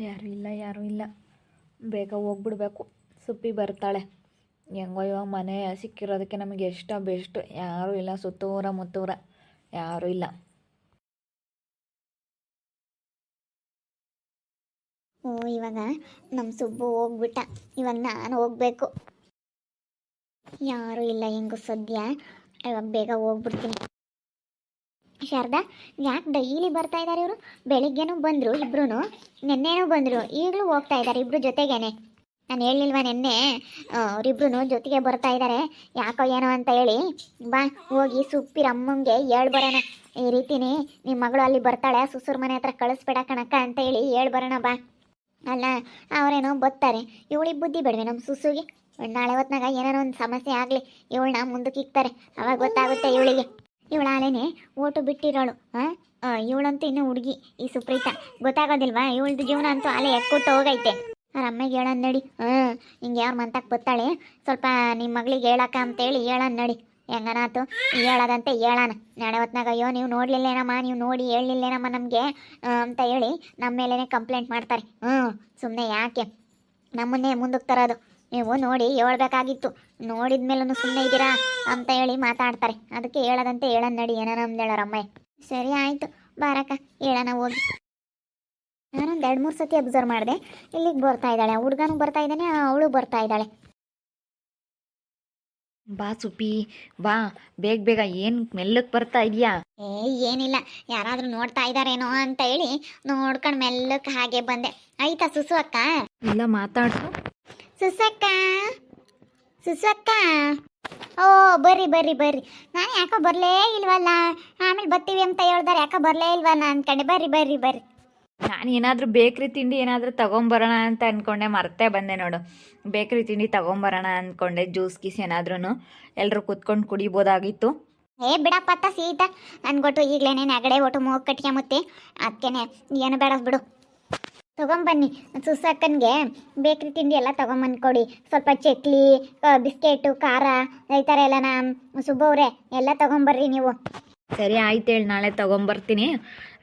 ಯಾರೂ ಇಲ್ಲ. ಬೇಗ ಹೋಗ್ಬಿಡ್ಬೇಕು. ಸುಪ್ಪಿ ಬರ್ತಾಳೆ. ಹೆಂಗೋಯ್ಯೋ ಮನೆ ಸಿಕ್ಕಿರೋದಕ್ಕೆ ನಮಗೆ ಎಷ್ಟ ಬೆಸ್ಟ್. ಯಾರೂ ಇಲ್ಲ, ಸುತ್ತೂರ ಮುತ್ತೂರ ಯಾರೂ ಇಲ್ಲ. ಓ ಇವಾಗ ನಮ್ಮ ಸುಬ್ಬು ಹೋಗ್ಬಿಟ್ಟ. ಇವಾಗ ನಾನು ಹೋಗ್ಬೇಕು. ಯಾರೂ ಇಲ್ಲ ಹೆಂಗು ಸದ್ಯ. ಇವಾಗ ಬೇಗ ಹೋಗ್ಬಿಡ್ತೀನಿ. ಶಾರದಾ, ಯಾಕೆ ಡೈಲಿ ಬರ್ತಾ ಇದ್ದಾರೆ ಇವರು? ಬೆಳಿಗ್ಗೆನೂ ಬಂದರು ಇಬ್ರು, ನೆನ್ನೆನೂ ಬಂದರು, ಈಗಲೂ ಹೋಗ್ತಾ ಇದ್ದಾರೆ ಇಬ್ರು ಜೊತೆಗೇನೆ. ನಾನು ಹೇಳಿಲ್ವ ನೆನ್ನೆ ಅವರಿಬ್ರು ಜೊತೆಗೆ ಬರ್ತಾ ಇದ್ದಾರೆ ಯಾಕೋ ಏನೋ ಅಂತ ಹೇಳಿ. ಬಾ ಹೋಗಿ ಸುಪ್ಪಿರಮ್ಮಂಗೆ ಹೇಳ್ಬರೋಣ, ಈ ರೀತಿನಿ ನಿಮ್ಮ ಮಗಳು ಅಲ್ಲಿ ಬರ್ತಾಳೆ, ಸುಸೂರ್ ಮನೆ ಹತ್ರ ಕಳಿಸ್ಬೇಡ ಕಣಕ್ಕ ಅಂತ ಹೇಳಿ ಹೇಳ್ಬರೋಣ ಬಾ. ಅಲ್ಲ ಅವರೇನೋ ಬರ್ತಾರೆ, ಇವಳಿಗೆ ಬುದ್ಧಿ ಬೇಡವೆ ನಮ್ಮ ಸುಸುಗೆ? ನಾಳೆ ಹೊತ್ನಾಗ ಏನಾರ ಒಂದು ಸಮಸ್ಯೆ ಆಗಲಿ, ಇವಳನ್ನ ಮುಂದಕ್ಕೆ ಇಕ್ತಾರೆ, ಅವಾಗ ಗೊತ್ತಾಗುತ್ತೆ ಇವಳಿಗೆ. ಇವಳ ಆಲೇನೆ ಓಟು ಬಿಟ್ಟಿರೋಳು. ಇವಳಂತೂ ಇನ್ನೂ ಹುಡುಗಿ, ಈ ಸುಪ್ರೀತ ಗೊತ್ತಾಗೋದಿಲ್ವಾ? ಇವಳ್ದು ಜೀವನ ಅಂತೂ ಅಲೆ ಎಕ್ಕೊಟ್ಟು ಹೋಗೈತೆ. ಅವ್ರ ಅಮ್ಮಗೆ ಹೇಳನ್ ನಡಿ. ಹಿಂಗೆ ಯಾರು ಮಂತಕ್ಕೆ ಬತ್ತಾಳೆ, ಸ್ವಲ್ಪ ನಿಮ್ಮ ಮಗಳಿಗೆ ಹೇಳಕ್ಕ ಅಂತೇಳಿ ಹೇಳನ್ ನಡಿ. ಹೆಂಗನಾತು ಹೇಳೋದಂತೆ ಹೇಳೋಣ. ನಾಳೆ ಹೊತ್ನಾಗ ಅಯ್ಯೋ ನೀವು ನೋಡ್ಲಿಲ್ಲೇನಮ್ಮ, ನೀವು ನೋಡಿ ಹೇಳಲಿಲ್ಲೇನಮ್ಮ ನಮಗೆ ಅಂತ ಹೇಳಿ ನಮ್ಮ ಮೇಲೇ ಕಂಪ್ಲೇಂಟ್ ಮಾಡ್ತಾರೆ. ಸುಮ್ಮನೆ ಯಾಕೆ ನಮ್ಮನ್ನೇ ಮುಂದಕ್ಕೆ ತರೋದು? ನೀವು ನೋಡಿ ಹೇಳ್ಬೇಕಾಗಿತ್ತು, ನೋಡಿದ್ಮೇಲೂ ಸುಮ್ಮನೆ ಇದ್ದೀರಾ ಅಂತ ಹೇಳಿ ಮಾತಾಡ್ತಾರೆ. ಅದಕ್ಕೆ ಹೇಳೋದಂತೆ ಹೇಳನ್ ನಡಿ, ಏನೋ ನಮ್ದು ಹೇಳೋರಮ್ಮ. ಸರಿ ಆಯಿತು ಬಾರಕ್ಕ, ಹೇಳೋಣ ಹೋಗಿ. ನಾನೊಂದು 2-3 ಸತಿ ಅಬ್ಸರ್ವ್ ಮಾಡಿದೆ, ಇಲ್ಲಿಗೆ ಬರ್ತಾ ಇದ್ದಾಳೆ, ಹುಡುಗನೂ ಬರ್ತಾ ಇದ್ದಾನೆ, ಅವಳು ಬರ್ತಾ ಇದ್ದಾಳೆ. ಬಾ ಸುಪ್ಪಿ ಬಾ, ಬೇಗ ಬೇಗ. ಏನು ಮೆಲ್ಲಕ್ಕೆ ಬರ್ತಾ ಇದೆಯಾ? ಏನಿಲ್ಲ, ಯಾರಾದರೂ ನೋಡ್ತಾ ಇದ್ದಾರೇನೋ ಅಂತ ಹೇಳಿ ನೋಡ್ಕೊಂಡು ಮೆಲ್ಲಕ್ಕೆ ಹಾಗೆ ಬಂದೆ. ಆಯ್ತಾ ಸುಸು ಅಕ್ಕ? ಇಲ್ಲ, ಮಾತಾಡು. ಸುಸಕ್ಕ, ಸುಸಕ್ಕ, ಓ ಬರ್ರಿ ಬರ್ರಿ ಬರ್ರಿ. ನಾನು ಯಾಕೋ ಬರಲೇ ಇಲ್ವಲ್ಲ, ಆಮೇಲೆ ಬರ್ತೀವಿ ಅಂತ ಹೇಳ್ದಾರೆ, ಯಾಕೋ ಬರಲೇ ಇಲ್ವಲ್ಲ ಅಂದ್ಕೊಂಡೆ. ಬರ್ರಿ ಬರ್ರಿ ಬರ್ರಿ. ನಾನು ಏನಾದರೂ ಬೇಕ್ರಿ ತಿಂಡಿ ಏನಾದರೂ ತೊಗೊಂಬರೋಣ ಅಂತ ಅಂದ್ಕೊಂಡೆ, ಮರ್ತೇ ಬಂದೆ ನೋಡು. ಬೇಕ್ರಿ ತಿಂಡಿ ತೊಗೊಂಬರೋಣ ಅಂದ್ಕೊಂಡೆ, ಜ್ಯೂಸ್ ಗೀಸ್ ಏನಾದ್ರೂ ಎಲ್ಲರೂ ಕೂತ್ಕೊಂಡು ಕುಡಿಬೋದಾಗಿತ್ತು. ಬಿಡಪ್ಪತ್ತ ಸೀತ ಅನ್ಕೊಟ್ಟು ಈಗಲೇನೆ ನೆಗಡೆ ಒಟ್ಟು ಮೂಗು ಕಟ್ಕೊಂಬತ್ತೆ, ಅದಕ್ಕೇನೆ ಏನು ಬೇಡ ಬಿಡು. ತೊಗೊಂಬನ್ನಿ ಸುಸಕ್ಕನಿಗೆ ಬೇಕ್ರಿ ತಿಂಡಿ ಎಲ್ಲ ತೊಗೊಂಬಂದ್ಕೊಡಿ. ಸ್ವಲ್ಪ ಚಕ್ಲಿ, ಬಿಸ್ಕೆಟು, ಖಾರ ಈ ಥರ ಎಲ್ಲನ ಸುಬ್ಬವ್ರೆ ಎಲ್ಲ ತೊಗೊಂಬರ್ರಿ ನೀವು. ಸರಿ ಆಯ್ತು ಹೇಳಿ, ನಾಳೆ ತೊಗೊಂಬರ್ತೀನಿ.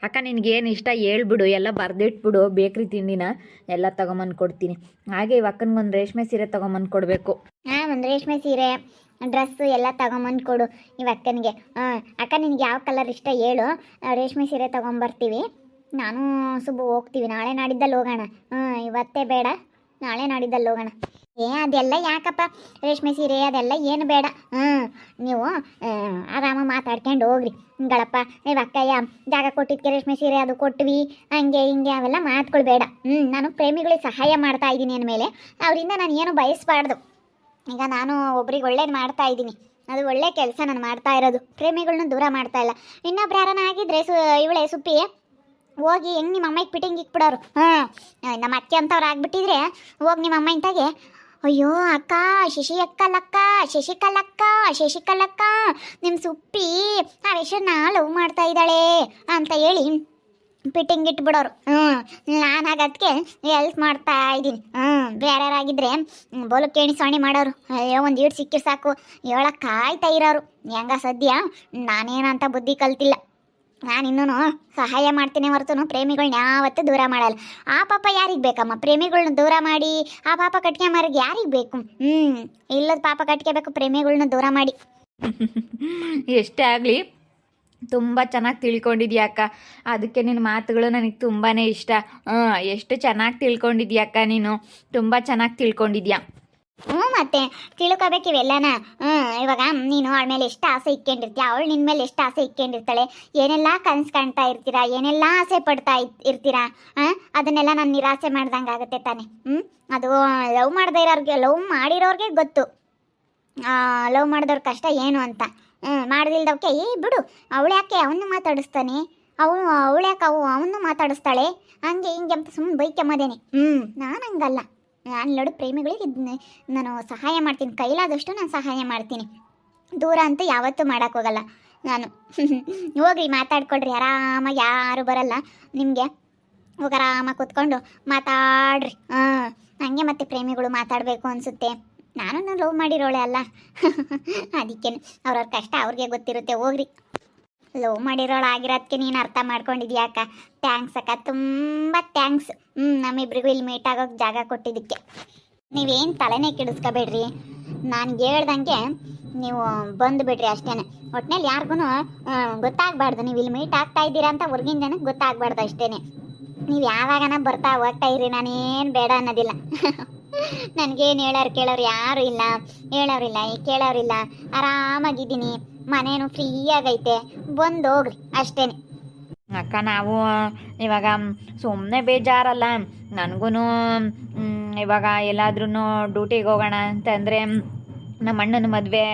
ಅಕ್ಕ ನಿನಗೇನು ಇಷ್ಟ ಹೇಳ್ಬಿಡು, ಎಲ್ಲ ಬರೆದಿಟ್ಬಿಡು. ಬೇಕ್ರಿ ತಿಂಡಿನ ಎಲ್ಲ ತೊಗೊಂಬಂದು ಕೊಡ್ತೀನಿ. ಹಾಗೆ ಇವು ಅಕ್ಕನಿಗೊಂದು ರೇಷ್ಮೆ ಸೀರೆ ತೊಗೊಂಬಂದು ಕೊಡಬೇಕು. ಒಂದು ರೇಷ್ಮೆ ಸೀರೆ, ಡ್ರೆಸ್ಸು ಎಲ್ಲ ತೊಗೊಂಬಂದು ಕೊಡು ಇವು ಅಕ್ಕನಿಗೆ. ಅಕ್ಕ ನಿನಗೆ ಯಾವ ಕಲರ್ ಇಷ್ಟ ಹೇಳು, ರೇಷ್ಮೆ ಸೀರೆ ತೊಗೊಂಬರ್ತೀವಿ. ನಾನು ಸುಬ್ಬು ಹೋಗ್ತೀವಿ, ನಾಳೆ ನಾಡಿದ್ದಲ್ಲಿ ಹೋಗೋಣ. ಇವತ್ತೇ ಬೇಡ, ನಾಳೆ ನಾಡಿದ್ದಲ್ಲಿ ಹೋಗೋಣ. ಅದೆಲ್ಲ ಯಾಕಪ್ಪ ರೇಷ್ಮೆ ಸೀರೆ ಅದೆಲ್ಲ ಏನು ಬೇಡ. ನೀವು ಆರಾಮ ಮಾತಾಡ್ಕೊಂಡು ಹೋಗ್ರಿ. ಹಿಂಗಳಪ್ಪ ನೀವು ಅಕ್ಕಯ್ಯ ಜಾಗ ಕೊಟ್ಟಿದ್ದಕ್ಕೆ ರೇಷ್ಮೆ ಸೀರೆ ಅದು ಕೊಟ್ವಿ, ಹಂಗೆ ಹಿಂಗೆ ಅವೆಲ್ಲ ಮಾತುಗಳು. ನಾನು ಪ್ರೇಮಿಗಳಿಗೆ ಸಹಾಯ ಮಾಡ್ತಾ ಇದ್ದೀನಿ ಅಂದಮೇಲೆ ಅವರಿಂದ ನಾನು ಏನು ಬಯಸಬಾರ್ದು. ಈಗ ನಾನು ಒಬ್ರಿಗೆ ಒಳ್ಳೇದು ಮಾಡ್ತಾ ಇದ್ದೀನಿ, ಅದು ಒಳ್ಳೆ ಕೆಲಸ ನಾನು ಮಾಡ್ತಾ ಇರೋದು. ಪ್ರೇಮಿಗಳನ್ನ ದೂರ ಮಾಡ್ತಾ ಇಲ್ಲ. ಇನ್ನೊಬ್ರು ಯಾರನ್ನ ಆಗಿದ್ರೆ ಇವಳೆ ಸುಪ್ಪಿ ಹೋಗಿ ಹೆಂಗೆ ನಿಮ್ಮ ಅಮ್ಮಗೆ ಪಿಟಿಂಗ್ ಇಕ್ಬಿಡೋರು. ನಮ್ಮ ಅತ್ತೆ ಅಂತವ್ರು ಆಗ್ಬಿಟ್ಟಿದ್ರೆ ಹೋಗಿ ನಿಮ್ಮ ಅಮ್ಮ ಇಂತಾಗೆ, ಅಯ್ಯೋ ಅಕ್ಕ, ಶಶಿಕಲಕ್ಕ ನಿಮ್ಮ ಸುಪ್ಪಿ ಆ ವಿಷಯನ ಲವ್ ಮಾಡ್ತಾ ಇದ್ದಾಳೆ ಅಂತ ಹೇಳಿ ಪಿಟ್ಟಿಂಗ್ ಇಟ್ಬಿಡೋರು. ನಾನು ಅದಕ್ಕೆ ಹೆಲ್ಪ್ ಮಾಡ್ತಾ ಇದ್ದೀನಿ. ಬೇರೆಯವರಾಗಿದ್ದರೆ ಬೋಲು ಕೇಣಿ ಸೋಣಿ ಮಾಡೋರು. ಅಯ್ಯೋ ಒಂದು ಈಡು ಸಿಕ್ಕಿರ್ ಸಾಕು ಹೇಳಕ್ಕೆ ಕಾಯ್ತಾ ಇರೋರು. ಹೆಂಗ ಸದ್ಯ ನಾನೇನಂತ ಬುದ್ಧಿ ಕಲ್ತಿಲ್ಲ. ನಾನಿನ್ನೂ ಸಹಾಯ ಮಾಡ್ತೀನಿ ಹೊರತು ಪ್ರೇಮಿಗಳನ್ನ ಯಾವತ್ತೂ ದೂರ ಮಾಡಲ್ಲ. ಆ ಪಾಪ ಯಾರಿಗೆ ಬೇಕಮ್ಮ? ಪ್ರೇಮಿಗಳನ್ನ ದೂರ ಮಾಡಿ ಆ ಪಾಪ ಕಟ್ಕೊಂಬರಿಗೆ ಯಾರಿಗೆ ಬೇಕು? ಇಲ್ಲದ ಪಾಪ ಕಟ್ಕೋಬೇಕು ಪ್ರೇಮಿಗಳನ್ನ ದೂರ ಮಾಡಿ. ಎಷ್ಟೇ ಆಗಲಿ ತುಂಬ ಚೆನ್ನಾಗಿ ತಿಳ್ಕೊಂಡಿದ್ಯಾ ಅಕ್ಕ, ಅದಕ್ಕೆ ನಿನ್ನ ಮಾತುಗಳು ನನಗೆ ತುಂಬಾ ಇಷ್ಟ. ಎಷ್ಟು ಚೆನ್ನಾಗಿ ತಿಳ್ಕೊಂಡಿದ್ಯಾ ಅಕ್ಕ, ನೀನು ತುಂಬ ಚೆನ್ನಾಗಿ ತಿಳ್ಕೊಂಡಿದ್ಯಾ. ಮತ್ತೆ ತಿಳ್ಕೊಬೇಕು ಇವೆಲ್ಲನ. ಇವಾಗ ನೀನು ಅವಳ ಮೇಲೆ ಎಷ್ಟು ಆಸೆ ಇಟ್ಕೊಂಡಿರ್ತೀಯ, ಅವಳು ನಿನ್ನ ಮೇಲೆ ಎಷ್ಟು ಆಸೆ ಇಟ್ಕೊಂಡಿರ್ತಾಳೆ, ಏನೆಲ್ಲ ಕನಸು ಕಾಣ್ತಾ ಇರ್ತೀರಾ, ಏನೆಲ್ಲ ಆಸೆ ಪಡ್ತಾ ಇರ್ತೀರಾ. ಅದನ್ನೆಲ್ಲ ನಾನು ನಿರಾಸೆ ಮಾಡ್ದಂಗೆ ಆಗುತ್ತೆ ತಾನೆ. ಅದು ಲವ್ ಮಾಡದೇ ಇರೋರಿಗೆ, ಲವ್ ಮಾಡಿರೋರಿಗೆ ಗೊತ್ತು ಲವ್ ಮಾಡಿದವ್ರ ಕಷ್ಟ ಏನು ಅಂತ. ಮಾಡ್ದಿಲ್ದವಕ್ಕೆ ಬಿಡು, ಅವಳು ಯಾಕೆ ಅವನು ಮಾತಾಡಿಸ್ತಾನೆ, ಅವಳು ಯಾಕೆ ಅವನು ಮಾತಾಡಿಸ್ತಾಳೆ, ಹಂಗೆ ಹಿಂಗೆ ಅಂತ ಸುಮ್ಮನೆ ಬೈಕೆಮ್ಮದೇನೆ. ನಾನು ಹಂಗಲ್ಲ. ನಾನು ನೋಡು ಪ್ರೇಮಿಗಳಿಗೆ ನಾನು ಸಹಾಯ ಮಾಡ್ತೀನಿ, ಕೈಲಾದಷ್ಟು ನಾನು ಸಹಾಯ ಮಾಡ್ತೀನಿ. ದೂರ ಅಂತೂ ಯಾವತ್ತೂ ಮಾಡೋಕ್ಕೋಗಲ್ಲ ನಾನು. ಹೋಗ್ರಿ ಮಾತಾಡ್ಕೊಳ್ರಿ ಆರಾಮಾಗಿ, ಯಾರು ಬರಲ್ಲ ನಿಮಗೆ. ಹೋಗಿ ಆರಾಮಾಗಿ ಕೂತ್ಕೊಂಡು ಮಾತಾಡ್ರಿ. ಹಂಗೆ ಮತ್ತೆ ಪ್ರೇಮಿಗಳು ಮಾತಾಡಬೇಕು ಅನಿಸುತ್ತೆ. ನಾನು ಲವ್ ಮಾಡಿರೋಳೆ ಅಲ್ಲ, ಅದಕ್ಕೇನು ಅವ್ರವ್ರ ಕಷ್ಟ ಅವ್ರಿಗೆ ಗೊತ್ತಿರುತ್ತೆ. ಹೋಗ್ರಿ. ಲವ್ ಮಾಡಿರೋಳು ಆಗಿರೋದಕ್ಕೆ ನೀನು ಅರ್ಥ ಮಾಡ್ಕೊಂಡಿದ್ಯಾ ಅಕ್ಕ. ಥ್ಯಾಂಕ್ಸ್ ಅಕ್ಕ, ತುಂಬ ಥ್ಯಾಂಕ್ಸ್. ನಮ್ಮಿಬ್ರಿಗೂ ಇಲ್ಲಿ ಮೀಟ್ ಆಗೋಕೆ ಜಾಗ ಕೊಟ್ಟಿದ್ದಕ್ಕೆ. ನೀವೇನು ತಲೆನೇ ಕೆಡಿಸ್ಕೋಬೇಡ್ರಿ, ನಾನು ಹೇಳ್ದಂಗೆ ನೀವು ಬಂದುಬಿಡ್ರಿ ಅಷ್ಟೇ. ಒಟ್ಟಿನಲ್ಲಿ ಯಾರಿಗೂ ಗೊತ್ತಾಗಬಾರ್ದು ನೀವು ಇಲ್ಲಿ ಮೀಟ್ ಆಗ್ತಾ ಇದ್ದೀರಾ ಅಂತ ಹೊರ್ಗಿನ ಜನಕ್ಕೆ ಗೊತ್ತಾಗಬಾರ್ದು ಅಷ್ಟೇ. ನೀವು ಯಾವಾಗನ ಬರ್ತಾ ಹೋಗ್ತಾ ಇರಿ, ನಾನೇನು ಬೇಡ ಅನ್ನೋದಿಲ್ಲ. ನನಗೇನು ಹೇಳೋರು ಕೇಳೋರು ಯಾರೂ ಇಲ್ಲ, ಹೇಳೋರಿಲ್ಲ ಕೇಳೋರಿಲ್ಲ. ಆರಾಮಾಗಿದ್ದೀನಿ, ಮನೇನು ಫ್ರೀಯಾಗೈತೆ, ಬಂದು ಹೋಗ್ರಿ ಅಷ್ಟೇ. ಅಕ್ಕ ನಾವು ಇವಾಗ ಸುಮ್ಮನೆ ಬೇಜಾರಲ್ಲ ನನಗೂ. ಇವಾಗ ಎಲ್ಲಾದ್ರೂ ಡ್ಯೂಟಿಗೆ ಹೋಗೋಣ ಅಂತಂದರೆ ನಮ್ಮ ಅಣ್ಣನ ಮದುವೆ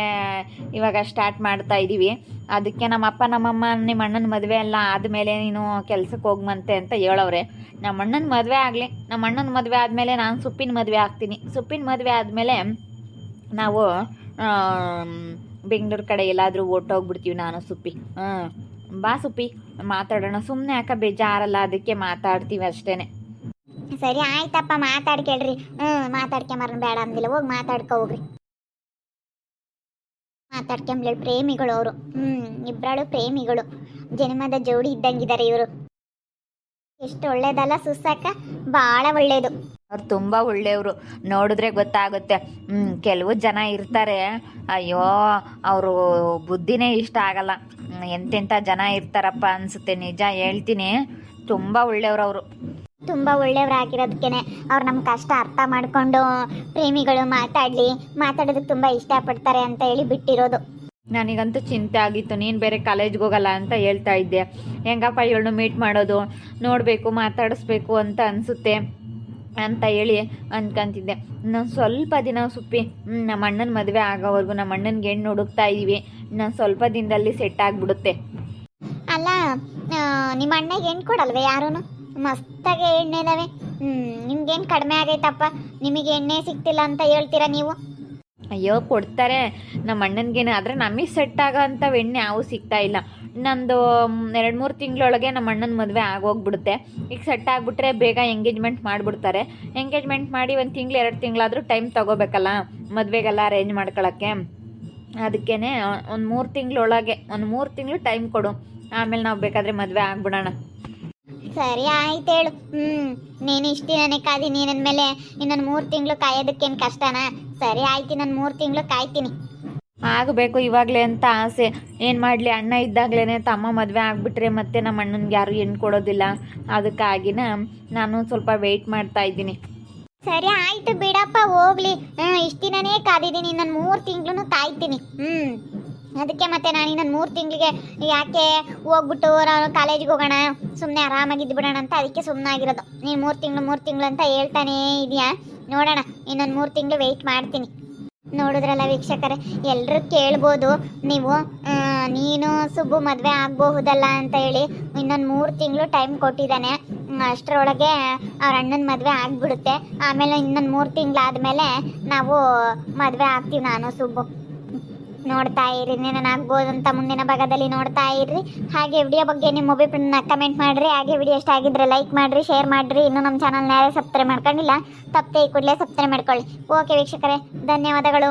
ಇವಾಗ ಸ್ಟಾರ್ಟ್ ಮಾಡ್ತಾ ಇದ್ದೀವಿ. ಅದಕ್ಕೆ ನಮ್ಮಪ್ಪ ನಮ್ಮಮ್ಮ ನಿಮ್ಮ ಅಣ್ಣನ ಮದುವೆ ಎಲ್ಲ ಆದಮೇಲೆ ನೀನು ಕೆಲ್ಸಕ್ಕೆ ಹೋಗ್ಮಂತೆ ಅಂತ ಹೇಳವ್ರೆ. ನಮ್ಮ ಅಣ್ಣನ ಮದುವೆ ಆಗಲಿ, ನಮ್ಮ ಅಣ್ಣನ ಮದುವೆ ಆದಮೇಲೆ ನಾನು ಸುಪ್ಪಿನ ಮದುವೆ ಆಗ್ತೀನಿ. ಸುಪ್ಪಿನ ಮದುವೆ ಆದಮೇಲೆ ನಾವು ಬೆಂಗಳೂರು ಕಡೆ ಎಲ್ಲಾದರೂ ಹೊರ್ಟೋಗ್ಬಿಡ್ತೀವಿ ನಾನು ಸುಪ್ಪಿ. ಬಾ ಸುಪ್ಪಿ, ಮಾತಾಡೋಣ. ಸುಮ್ಮನೆ ಯಾಕೆ ಬೇಜಾರಲ್ಲ, ಅದಕ್ಕೆ ಮಾತಾಡ್ತೀವಿ ಅಷ್ಟೇ. ಸರಿ ಆಯ್ತಪ್ಪ, ಮಾತಾಡ್ಕೇಳ್ರಿ. ಮಾತಾಡ್ಕೊಂಬರ್ನ ಬೇಡ ಅಂದಿಲ್ಲ, ಹೋಗಿ ಮಾತಾಡ್ಕೊ ಹೋಗ್ರಿ. ಮಾತಾಡ್ಕೊಂಬ್ಲೇಳಿ, ಪ್ರೇಮಿಗಳು ಅವರು. ಇಬ್ಬರು ಪ್ರೇಮಿಗಳು, ಜನ್ಮದ ಜೋಡಿ ಇದ್ದಂಗಿದ್ದಾರೆ ಇವರು. ಎಷ್ಟು ಒಳ್ಳೇದಲ್ಲ ಸುಸ್ಸಾಕ, ಭಾಳ ಒಳ್ಳೇದು. ಅವ್ರು ತುಂಬ ಒಳ್ಳೆಯವರು, ನೋಡಿದ್ರೆ ಗೊತ್ತಾಗುತ್ತೆ. ಕೆಲವು ಜನ ಇರ್ತಾರೆ, ಅಯ್ಯೋ ಅವರು ಬುದ್ಧಿನೇ ಇಷ್ಟ ಆಗಲ್ಲ. ಎಂತೆಂಥ ಜನ ಇರ್ತಾರಪ್ಪ ಅನಿಸುತ್ತೆ, ನಿಜ ಹೇಳ್ತೀನಿ. ತುಂಬ ಒಳ್ಳೆಯವ್ರು ಅವರು. ತುಂಬ ಒಳ್ಳೆಯವ್ರಾಗಿರೋದಕ್ಕೇ ಅವ್ರು ನಮ್ಮ ಕಷ್ಟ ಅರ್ಥ ಮಾಡಿಕೊಂಡು ಪ್ರೇಮಿಗಳು ಮಾತಾಡೋದಕ್ಕೆ ತುಂಬ ಇಷ್ಟಪಡ್ತಾರೆ ಅಂತ ಹೇಳಿ ಬಿಟ್ಟಿರೋದು. ನನಗಂತೂ ಚಿಂತೆ ಆಗಿತ್ತು, ನೀನು ಬೇರೆ ಕಾಲೇಜ್ಗೆ ಹೋಗಲ್ಲ ಅಂತ ಹೇಳ್ತಾ ಇದ್ದೆ. ಹೆಂಗಪ್ಪ ಇವಳನ್ನು ಮೀಟ್ ಮಾಡೋದು, ನೋಡಬೇಕು, ಮಾತಾಡಿಸ್ಬೇಕು ಅಂತ ಅನಿಸುತ್ತೆ ಅಂತ ಹೇಳಿ ಅನ್ಕೊಂತಿದ್ದೆ. ನಾನು ಸ್ವಲ್ಪ ದಿನ ಸುಪ್ಪಿ, ನಮ್ಮ ಅಣ್ಣನ ಮದುವೆ ಆಗೋವರೆಗೂ ನಮ್ಮ ಅಣ್ಣನಿಗೆ ಹೆಣ್ಣು ಹುಡುಕ್ತಾ ಇದ್ದೀವಿ. ನಾನು ಸ್ವಲ್ಪ ದಿನದಲ್ಲಿ ಸೆಟ್ ಆಗಿಬಿಡುತ್ತೆ. ಅಲ್ಲ, ನಿಮ್ಮ ಅಣ್ಣಗೆ ಹೆಣ್ಣು ಕೊಡಲ್ವೇ ಯಾರೂ? ಮಸ್ತಾಗೆ ಎಣ್ಣೆನವೆ. ನಿಮ್ಗೇನು ಕಡಿಮೆ ಆಗೈತಪ್ಪ, ನಿಮಗೆ ಎಣ್ಣೆ ಸಿಗ್ತಿಲ್ಲ ಅಂತ ಹೇಳ್ತೀರಾ ನೀವು? ಅಯ್ಯೋ ಕೊಡ್ತಾರೆ ನಮ್ಮ ಅಣ್ಣನಿಗೇನು, ಆದರೆ ನಮಗೆ ಸೆಟ್ ಆಗೋ ಅಂಥ ಎಣ್ಣೆ ಯಾವೂ ಸಿಗ್ತಾ ಇಲ್ಲ. ನಂದು 2-3 ತಿಂಗಳೊಳಗೆ ನಮ್ಮ ಅಣ್ಣನ ಮದುವೆ ಆಗೋಗ್ಬಿಡುತ್ತೆ. ಈಗ ಸೆಟ್ ಆಗಿಬಿಟ್ರೆ ಬೇಗ ಎಂಗೇಜ್ಮೆಂಟ್ ಮಾಡಿಬಿಡ್ತಾರೆ. ಎಂಗೇಜ್ಮೆಂಟ್ ಮಾಡಿ 1 ತಿಂಗಳು 2 ತಿಂಗಳಾದರೂ ಟೈಮ್ ತೊಗೋಬೇಕಲ್ಲ ಮದುವೆಗೆಲ್ಲ ಅರೇಂಜ್ ಮಾಡ್ಕೊಳ್ಳೋಕ್ಕೆ. ಅದಕ್ಕೇ ಒಂದು 3 ತಿಂಗಳೊಳಗೆ, ಒಂದು 3 ತಿಂಗಳು ಟೈಮ್ ಕೊಡು, ಆಮೇಲೆ ನಾವು ಬೇಕಾದರೆ ಮದುವೆ ಆಗ್ಬಿಡೋಣ. ಸರಿ ಆಯ್ತು ಹೇಳು. ನೀನು ಇಷ್ಟು ದಿನನೇ ಕಾದೀನಿ, ನನ್ನ ಮೇಲೆ ಇನ್ನೊಂದು 3 ತಿಂಗಳು ಕಾಯೋದಕ್ಕೇನು ಕಷ್ಟನಾ? ಸರಿ ಆಯ್ತು, ನಾನು 3 ತಿಂಗಳು ಕಾಯ್ತೀನಿ. ಆಗಬೇಕು ಇವಾಗಲೇ ಅಂತ ಆಸೆ. ಏನು ಮಾಡಲಿ, ಅಣ್ಣ ಇದ್ದಾಗಲೇ ತಮ್ಮ ಮದುವೆ ಆಗಿಬಿಟ್ರೆ ಮತ್ತೆ ನಮ್ಮ ಅಣ್ಣನಿಗೆ ಯಾರು ಹೆಣ್ಣು ಕೊಡೋದಿಲ್ಲ. ಅದಕ್ಕಾಗಿನ ನಾನು ಸ್ವಲ್ಪ ವೆಯ್ಟ್ ಮಾಡ್ತಾ ಇದ್ದೀನಿ. ಸರಿ ಆಯ್ತು ಬಿಡಪ್ಪ, ಹೋಗ್ಲಿ. ಇಷ್ಟು ದಿನನೇ ಕಾದಿದ್ದೀನಿ, ಇನ್ನೊಂದು 3 ತಿಂಗಳು ಕಾಯ್ತೀನಿ. ಅದಕ್ಕೆ ಮತ್ತೆ ನಾನು ಇನ್ನೊಂದು 3 ತಿಂಗಳಿಗೆ ಯಾಕೆ ಹೋಗ್ಬಿಟ್ಟು ನಾನು ಕಾಲೇಜಿಗೆ ಹೋಗೋಣ, ಸುಮ್ಮನೆ ಆರಾಮಾಗಿದ್ದು ಬಿಡೋಣ ಅಂತ ಅದಕ್ಕೆ ಸುಮ್ಮನೆ ಆಗಿರೋದು. ನೀನು 3 ತಿಂಗಳು ಅಂತ ಹೇಳ್ತಾನೇ ಇದೆಯಾ? ನೋಡೋಣ, ಇನ್ನೊಂದು 3 ತಿಂಗಳು ವೆಯ್ಟ್ ಮಾಡ್ತೀನಿ. ನೋಡಿದ್ರಲ್ಲ ವೀಕ್ಷಕರೇ, ಎಲ್ಲರೂ ಕೇಳ್ಬೋದು ನೀವು, ನೀನು ಸುಬ್ಬು ಮದುವೆ ಆಗಬಹುದಲ್ಲ ಅಂತ ಹೇಳಿ. ಇನ್ನೊಂದು 3 ತಿಂಗಳು ಟೈಮ್ ಕೊಟ್ಟಿದ್ದಾನೆ, ಅಷ್ಟರೊಳಗೆ ಅವ್ರ ಅಣ್ಣನ ಮದುವೆ ಆಗಿಬಿಡುತ್ತೆ. ಆಮೇಲೆ ಇನ್ನೊಂದು 3 ತಿಂಗಳಾದಮೇಲೆ ನಾವು ಮದುವೆ ಆಗ್ತೀವಿ ನಾನು ಸುಬ್ಬು. ನೋಡ್ತಾ ಇರಿ, ಏನಾಗ್ಬೋದು ಅಂತ ಮುಂದಿನ ಭಾಗದಲ್ಲಿ ನೋಡ್ತಾ ಇರ್ರಿ. ಹಾಗೆ ವಿಡಿಯೋ ಬಗ್ಗೆ ನಿಮ್ಮ ಒಪಿನಿಯನ್ನ ಕಮೆಂಟ್ ಮಾಡಿರಿ. ಹಾಗೆ ವಿಡಿಯೋ ಇಷ್ಟ ಆಗಿದ್ರೆ ಲೈಕ್ ಮಾಡಿರಿ, ಶೇರ್ ಮಾಡಿರಿ. ಇನ್ನೂ ನಮ್ಮ ಚಾನಲ್ನ ಯಾರೇ ಸಬ್ಸ್ಕ್ರೈಬ್ ಮಾಡ್ಕೊಂಡಿಲ್ಲ, ತಪ್ಪದೆ ಈ ಕೂಡಲೇ ಸಬ್ಸ್ಕ್ರೈಬ್ ಮಾಡ್ಕೊಳ್ಳಿ. ಓಕೆ ವೀಕ್ಷಕರೇ, ಧನ್ಯವಾದಗಳು.